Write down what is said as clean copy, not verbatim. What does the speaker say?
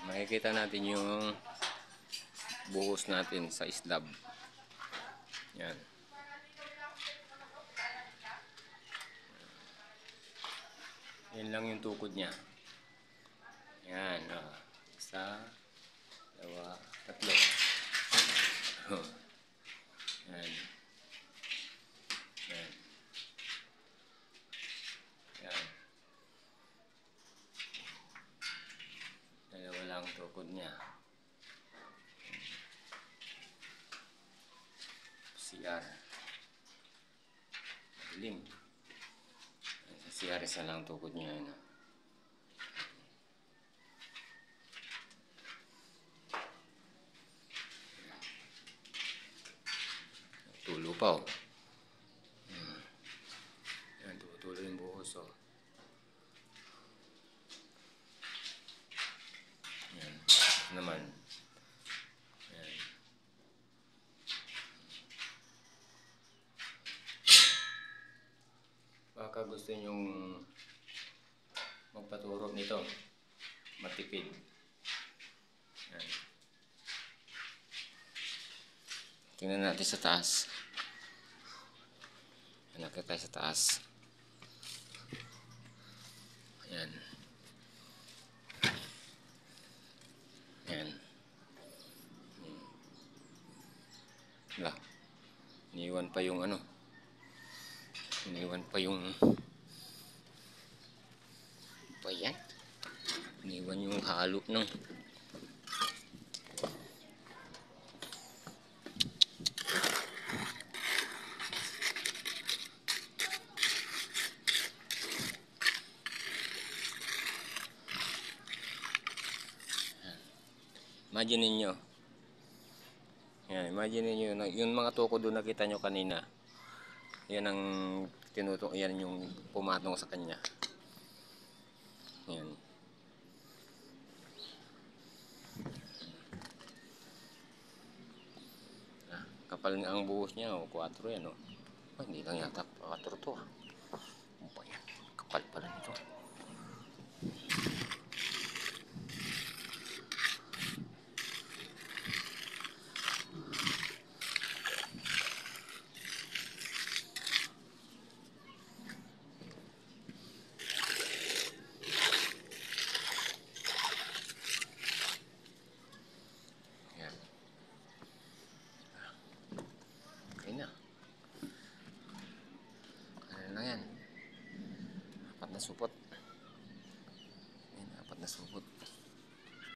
Makikita natin yung buhos natin sa islab. Yan. Yan lang yung tukod niya. Yan. Isa, dalawa, tatlo. Yan. Yan. Yan. Dalawa lang tukod niya. CR. Madilim. Sa CR isa lang tukod niya. Yan. Tulo pa oh. Yan, tulo yung buhos oh. Yan. Naman. Yan. Baka gusto nyong magpaturok nito. Matipid. Yan. Tingnan natin sa taas. Hanapin tayo sa taas. Ayan. Ayan. Wala. Iniwan pa yung ano. Iniwan pa yung pa yan. Iniwan yung halo ng imagine ninyo. Yan, imagine ninyo yung mga tuko doon nakita nyo kanina. Yan ang tinutok, yan yung pumatong sa kanya. Yan. Kapal nga ang buhos niya, oh, 4 yan, oh. Oh, hindi lang yata 4 to, ah. Ano ba yan? Kapal pala nito. Supot. Ayan, 4 na supot.